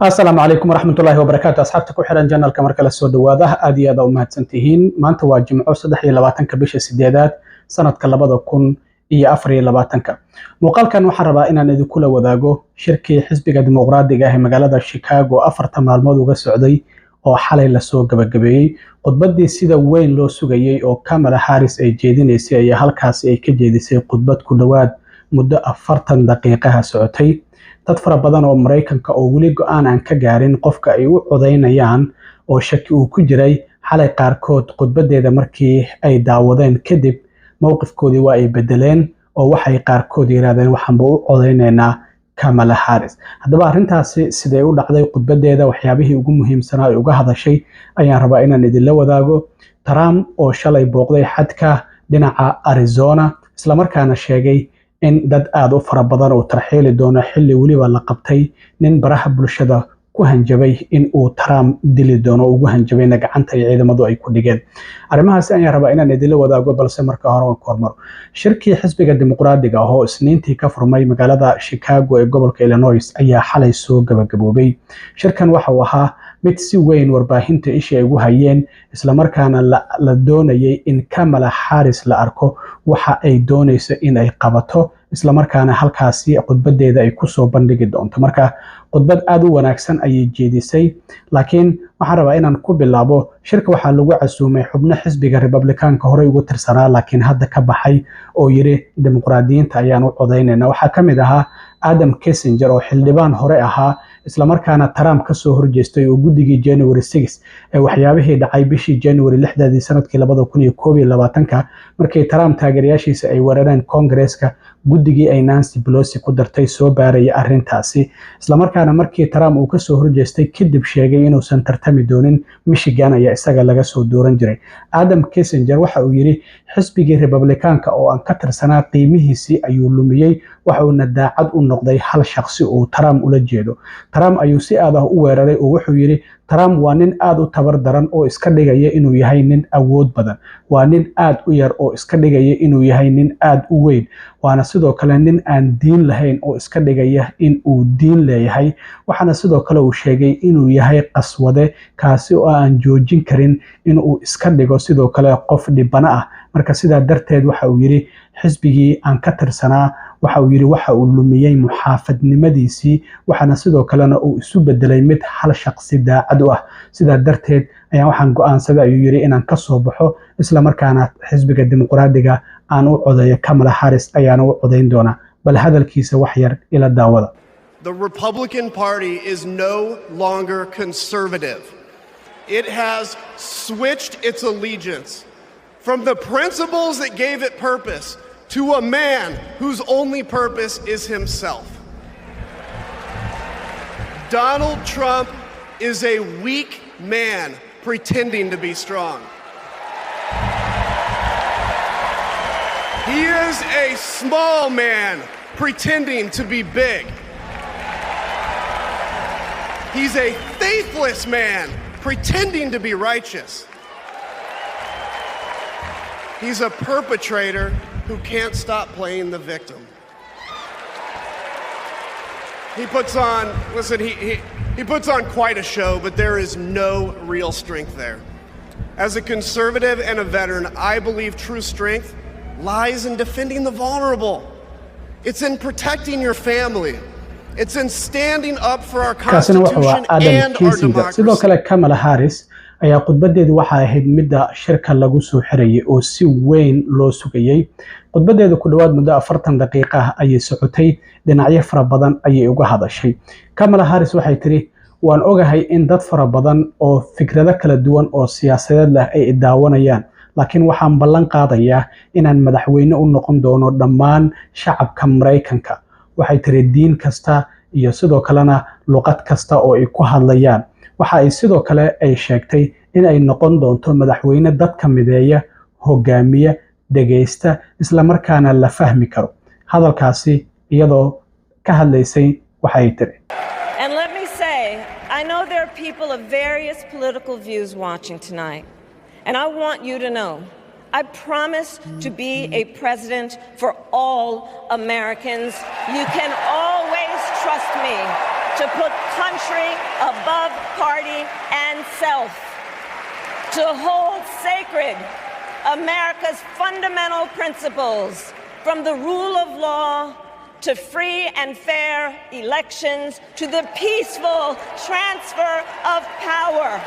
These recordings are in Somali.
السلام عليكم ورحمة الله وبركاته. أصحابتك وحران جنال كمركز السود واضح أدي هذا أمهات سنتهين ما أنت واجمع صدح لباتن كبيش السديادات سنة كلبضة كون إيه أفري لباتن ك مقال كان محربا إن ندي كل وذاقو شركة حزبك ديمقراadiga هي مقالة شيكاغو أفرت مالمود وقسعودي oo xalay la soo gabagabeeyay khudbadii sida weyn loo sugayay oo Kamala Harris ay jeedinaysay ayaa halkaas ay ka jeedisay khudbad ku dhawaad muddo 40 daqiiqo socotay dad fara badan oo Mareykanka oo wali go'aan aan ka gaarin qofka ay u codeynayaan oo shaki uu ku jiray xalay qaarkood khudbadeeda markii ay daawadeen kadib mowqifkoodii waa ay bedeleen oo waxay qaarkood yiraahdeen waxaan u codeynaynaa Kamala Harris haddaba arintaasi sidee u dhacday khudbadeeda waxyaabihii ugu muhiimsanaa ay uga hadashay ayaan rabaa inaan idin la wadaago Trump oo shalay booqday xadka dhinaca Arizona isla markaana sheegay in dad aad u fara badan oo tarxiili doono xilli waliba la qabtay nin baraha bulshada ku hanjabay in uu Trump dili doono ugu hanjabayna gacanta ay ciidamadu ay ku dhigeen arimahaas ayaan rabaa inaan idin la wadaago balse marka hore aan kormaro shirkii xisbiga Dimoquraadiga oo isniintii ka furmay magaalada Chicago ee gobolka Illinois ayaa xalay soo gabagaboobay shirkan waxa uu ahaa mid si weyn warbaahinta isha ay ugu hayeen isla markaana la doonayay in Kamala Harris la arko waxa ay doonayso in ay qabato isla markaana halkaasi khudbadeeda ay ku soo bandhigi doonto marka khudbad aad u wanaagsan ayay jeedisay laakiin waxaan rabaa inaan ku bilaabo shirka waxa lagu casuumay xubno xisbiga Republicanka hore ugu tirsanaa laakiin hadda ka baxay oo yiri dimuqraadiyiinta ayaan u codeynayna waxa kamid ahaa Adam Kissinger oo xildhibaan hore ahaa isla markaana Trump ka soo horjeestay oo guddigii January 6 ee waxyaabihii dhacay bishii January 6 sanadkii 2021 markii Trump taageerayaashiisa ay weerareen Congress-ka guddigii ay Nancy Pelosi ku dartay soo baaray arintaasi isla markaana markii Trump uu ka soo horjeestay kadib sheegay inuu san tartami doonin Michigan ayaa isaga laga soo dooran jiray Adam Kissinger waxa uu yiri xisbigii Republicanka oo aan ka tirsanaa qiimihiisii ayuu lumiyay waxa uu daacad u noqday hal shakhsi oo Trump ula jeedo Trump ayuu si aad ah u weeraray oo wuxuu yiri Trump waa nin aad u tabar daran oo iska dhigaya inuu yahay nin awood badan waa nin aad u yar oo iska dhigaya inuu yahay nin aad u weyn waana sidoo kale nin aan diin lahayn oo iska dhigaya in uu diin leeyahay waxaana sidoo kale uu sheegay inuu yahay qaswade kaasi oo aan joojin karin in uu iska dhigo sidoo kale qof dhibana ah marka sidaa darteed waxa uu yiri xisbigii aan ka tirsanaa waxa uu yiri waxa uu lumiyay muxaafadnimadiisii waxaana sidoo kalena uu isu bedelay mid hal shakhsi daacad u ah sidaa darteed ayaan waxaan go'aansaday ayuu yiri inaan ka soo baxo isla markaana xisbiga Dimoqraadiga aan u codeeyo Kamala Harris ayaan u codeyn doonaa bal hadalkiisa wax yar ila daawada The Republican Party is no longer conservative. It has switched its allegiance from the principles that gave it purpose to a man whose only purpose is himself. Donald Trump is a weak man pretending to be strong. He is a small man pretending to be big. He's a faithless man pretending to be righteous. He's a perpetrator who can't stop playing the victim. He puts on quite a show, but there is no real strength there. As a conservative and a veteran, I believe true strength lies in defending the vulnerable. It's in protecting your family. It's in standing up for our Constitution and our democracy. sidoo kale Kamala Harris ayaa khudbadeedu waxa ahayd midda shirka lagu soo xirayay oo si weyn loo sugayay khudbadeedu ku dhawaad muddo 40 daqiiqo ah ayay socotay dhinacyo fara badan ayay uga hadashay Kamala Harris waxay tiri waan ogahay in dad fara badan oo fikrado kala duwan oo siyaasadeed leh ay daawanayaan laakiin waxaan ballan qaadayaa inaan madaxweyne u noqon doono dhammaan shacabka Mareykanka waxay tiri diin kasta iyo sidoo kalena luqad kasta oo ay ku hadlayaan waxa ay sidoo kale ay sheegtay in ay noqon doonto madaxweyne dadka mideeya hogaamiya dhageysta isla markaana la fahmi karo hadalkaasi iyadoo ka hadlaysay waxay tiri And let me say, I know there are people of various political views watching tonight, and I want you to know I promise to be a president for all Americans. You can always trust me. to put country above party and self, to hold sacred America's fundamental principles, from the rule of law to free and fair elections to the peaceful transfer of power.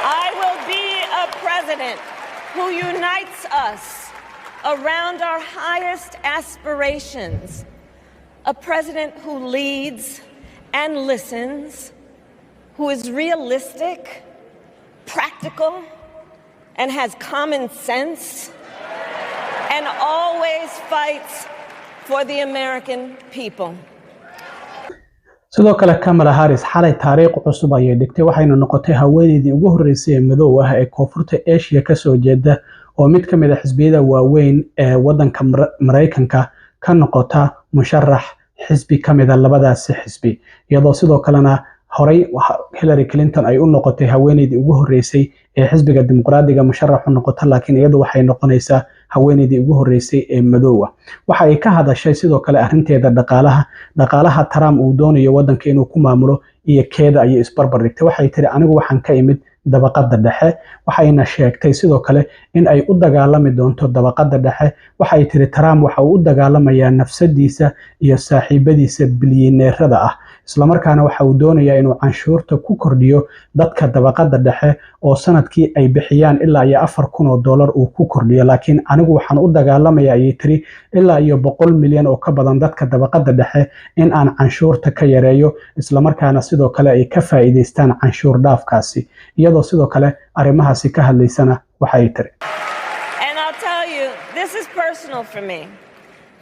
I will be a president who unites us around our highest aspirations, a president who leads and listens, who is realistic, practical, and has common sense, and always fights for the American people. sidoo kale Kamala Harris xalay taariikh cusub ayay dhigtay waxayna noqotay haweeneydii ugu horeysay ee madow ah ee koonfurta Asia ka soo jeeda oo mid ka mid ah xisbiyada waaweyn ee wadanka Mareykanka ka noqota musharax xisbi ka mid ah labadaas xisbi iyadoo sidoo kalena horay Hillary Clinton ay u noqotay haweeneydii ugu horeysay ee xisbiga Dimoquraadiga musharax u noqota laakiin iyadu waxay noqonaysaa haweeneydii ugu horeysay ee madow ah waxa ay ka hadashay sidoo kale arrinteeda dhaqaalaha Trump uu doonayo wadanka inuu ku maamulo iyo keeda ay isbarbar dhigtay waxay tiri anigu waxaan ka imid dabaqada dhexe waxayna sheegtay sidoo kale in ay u dagaalami doonto dabaqada dhexe waxay tiri Trump waxa uu u dagaalamayaa nafsadiisa iyo saaxiibadiisa bilyaneerada ah isla markaana waxa uu doonayaa inuu canshuurta ku kordhiyo dadka dabaqada dhexe oo sanadkii ay bixiyaan ilaa iyo $4,000 uu ku kordhiyo laakiin anigu waxaan u dagaalamayaa ay tiri ilaa iyo 100 milyan oo ka badan dadka dabaqada dhexe in aan canshuurta ka yareeyo isla markaana sidoo kale ay ka faa'iideystaan canshuur dhaafkaasi iyadoo sidoo kale arrimahaasi ka hadlaysana waxay tiri And I'll tell you, this is personal for me.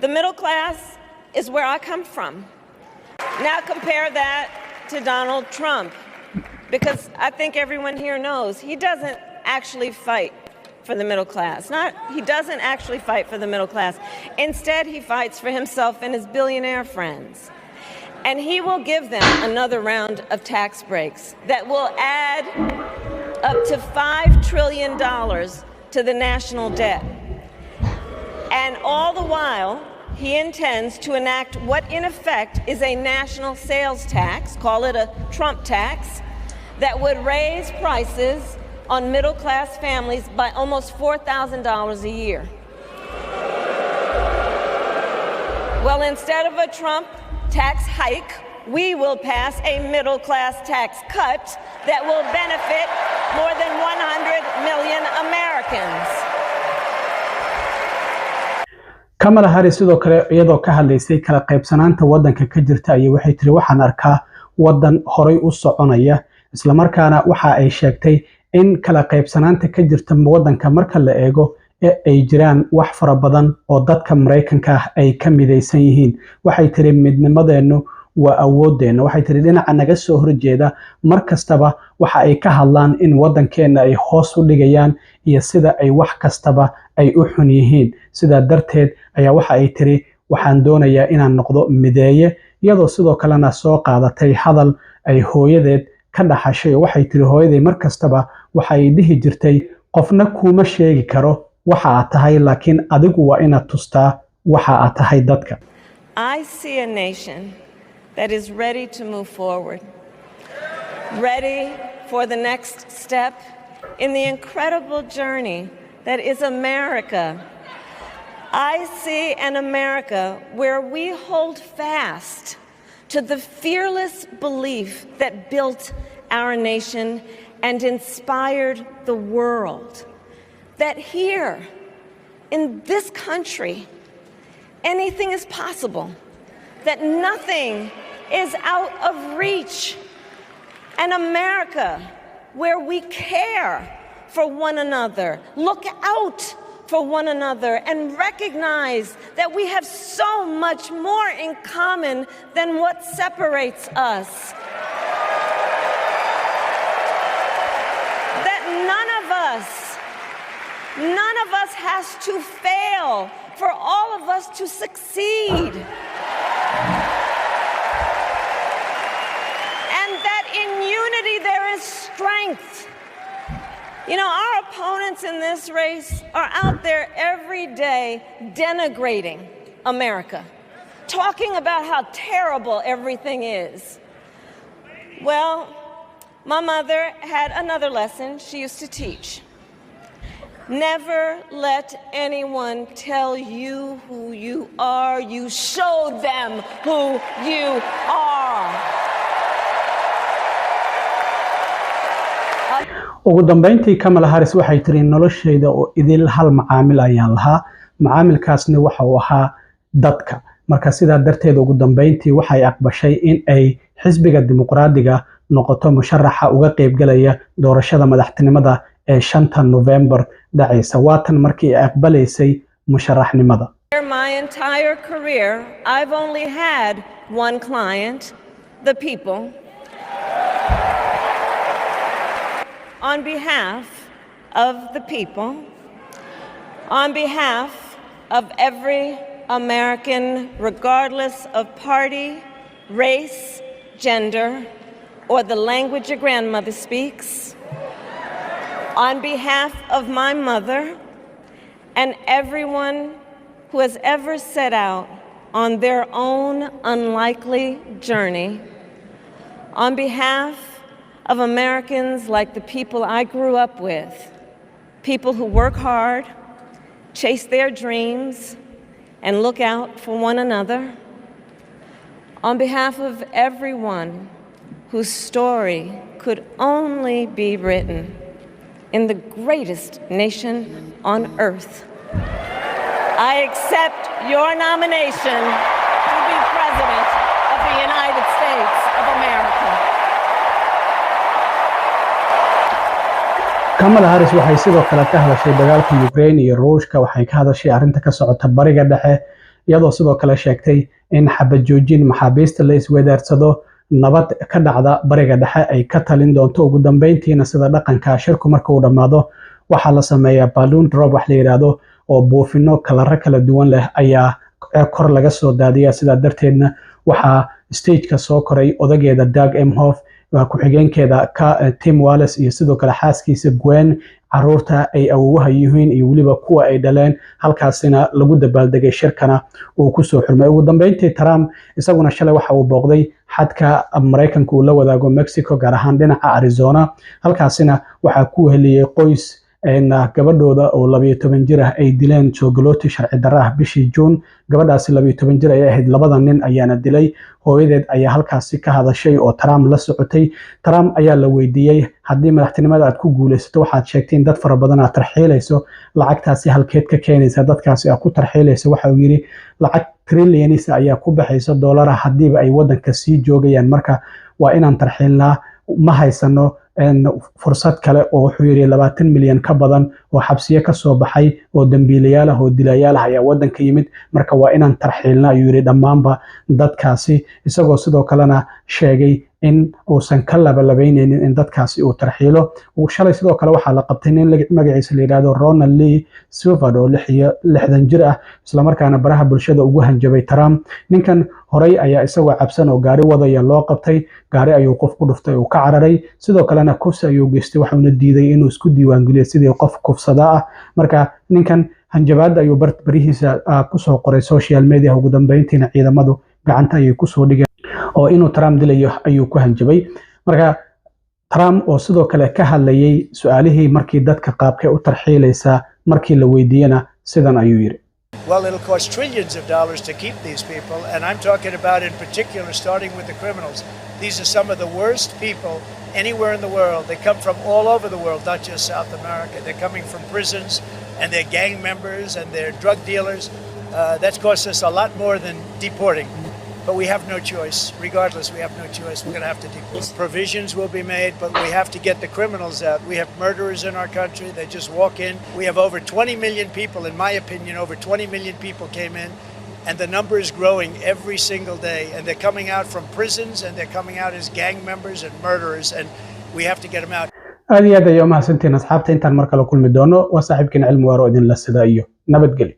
The middle class is where I come from. Now compare that to Donald Trump, because I think everyone here knows he doesn't actually fight for the middle class. He doesn't actually fight for the middle class. Instead, he fights for himself and his billionaire friends. And he will give them another round of tax breaks that will add up to $5 trillion to the national debt. And all the while, he intends to enact what in effect is a national sales tax, call it a Trump tax, that would raise prices on middle-class families by almost $4,000 a year. Well, instead of a Trump tax hike, we will pass a middle-class tax cut that will benefit more than 100 million Americans. Kamala Harris sidoo kale iyadoo ka hadlaysay kala qaybsanaanta wadanka ka jirta ay waxay tiri waxaan arkaa wadan horay u soconaya isla markaana waxa ay sheegtay in kala qaybsanaanta ka jirta wadanka marka la eego ay jiraan wax fara badan oo dadka Mareykanka ay ka midaysan yihiin waxay tiri midnimadeenu waa awoodeena waxay tiri dhinaca naga soo horjeeda markastaba waxa ay ka hadlaan in wadankeena ay hoos u dhigayaan iyo sida ay wax kastaba ay u xun yihiin sida darteed ayaa waxa ay tiri waxaan doonayaa inaan noqdo mideeye iyadoo sidoo kalena soo qaadatay hadal ay hooyadeed ka dhaxashay waxay tiri hooyaday markastaba waxa ay dhihi jirtay qofna kuma sheegi karo waxa aad tahay laakiin adigu waa inaad tustaa waxa aad tahay dadka I see a nation that is ready to move forward, ready for the next step in the incredible journey that is America. I see an America where we hold fast to the fearless belief that built our nation and inspired the world. That here, in this country, anything is possible. That nothing is out of reach. An America where we care for one another, look out for one another, and recognize that we have so much more in common than what separates us. That none of us has to fail for all of us to succeed. And that in unity there is strength. You know, our opponents in this race are out there every day denigrating America, talking about how terrible everything is. Well, my mother had another lesson she used to teach. Never let anyone tell you who you are. You show them who you are. ugu dambeyntii Kamala Harris waxay tiri noloshayda oo idil hal macaamil ayaan lahaa macaamilkaasna waxa uu ahaa dadka marka sidaa darteed ugu dambeyntii waxay aqbashay in ay xisbiga Dimoquraadiga noqoto musharaxa uga qayb galaya doorashada madaxtinimada ee 5 November dhacaysa waatan markii ay aqbalaysay musharaxnimada. My entire career I've only had one client, the people. On behalf of the people, on behalf of every American, regardless of party, race, gender, or the language your grandmother speaks, on behalf of my mother and everyone who has ever set out on their own unlikely journey, on behalf of Americans like the people I grew up with, people who work hard, chase their dreams, and look out for one another, on behalf of everyone whose story could only be written in the greatest nation on earth, I accept your nomination to be President of the United States of America. Kamala Harris waxay sidoo kale ka hadashay dagaalka Ukraine iyo Ruushka waxay ka hadashay arinta ka socota bariga dhexe iyadoo sidoo kale sheegtay in xabad joojin maxaabiista la isweydaarsado nabad ka dhacda bariga dhexe ay ka talin doonto ugu dambeyntiina sida dhaqanka shirku marka uu dhamaado waxa la sameeyaa balloon drop wax la yiraahdo oo buufino kala duwan leh ayaa kor laga soo daadiyaa sida darteedna waxa stage-ka soo koray odageeda Doug Emhoff ku-xigeenkeeda Tim Wallis iyo sidoo kale xaaskiisa Gwen caruurta ay awoowaha yihiin iyo waliba kuwa ay dhaleen halkaasina lagu dabaaldegay shirkana uu ku soo xurmay ugu dambeyntii Trump isaguna shalay waxa uu booqday xadka Mareykanka uu la wadaago Mexico gaar ahaan dhinaca Arizona halkaasina waxa ku heliyay qoys gabadhooda oo 12 jir ah ay dileen joogalooti sharci darro ah bishii June gabadhaasi 12 jir ay ahayd labada nin ayaana dilay hooyadeed ayaa halkaasi ka hadashay oo Trump la socotay Trump ayaa la weydiiyay haddii madaxtinimada aad ku guuleysato waxaad sheegtay in dad fara badan aad tarxiilayso lacagtaasi halkeed ka keenaysa dadkaasi aad ku tarxiilayso waxa uu yiri lacag trillions ayaa ku baxaysa dollar hadii ay wadanka sii joogayaan marka waa inaan tarxiilnaa ma haysano fursad kale oo wuxuu yiri 20 milyan ka badan oo xabsiye ka soo baxay oo dambiilayaal ah oo dilayaal ah ayaa wadanka yimid marka waa inaan tarxiilna ayuu yiri dhamaanba dadkaasi isagoo sidoo kalena sheegay in uusan ka labaynaynin in dadkaasi uu tarxiilo uu shalay sidoo kale waxa la qabtay in magaciisa la yiraahdo Ronald Lee Silver oo 60 jir ah isla markaana baraha bulshada ugu hanjabay Trump ninkan horay ayaa isagoo cabsan oo gaari wadaya loo qabtay gaari ayuu qof ku dhuftay oo ka cararay sidoo kalena kufsi ayuu geystay waxaana diiday inuu isku diiwaan geliyo sidii qof kufsada ah marka ninkan hanjabaad ayuu barihiisa ku soo qoray social media ugu dambeyntiina ciidamadu gacanta ayay ku soo dhigeen oo inuu Trump dilayo ayuu ku hanjabay marka Trump oo sidoo kale ka hadlayay su'aalihii markii dadka qaabkay u tarxiilaysa markii la weydiiyana sidan ayuu yiri Well, it'll cost trillions of dollars to keep these people, and I'm talking about in particular starting with the criminals. These are some of the worst people anywhere in the world. They come from all over the world, not just South America. They're coming from prisons, and they're gang members, and they're drug dealers. That's cost us a lot more than deporting. But we have no choice. Regardless, we have no choice. We're going to have to deport. Provisions will be made, but we have to get the criminals out. We have murderers in our country. They just walk in. We have over 20 million people, in my opinion, over 20 million people came in. And the number is growing every single day. And they're coming out from prisons, and they're coming out as gang members and murderers. And we have to get them out. aad iyo aad ayuu mahadsantiin asxaabta intaan mar kale kulmi doono waa saaxiibkeen cilmi waaro idin la sida iyo nabadgelyo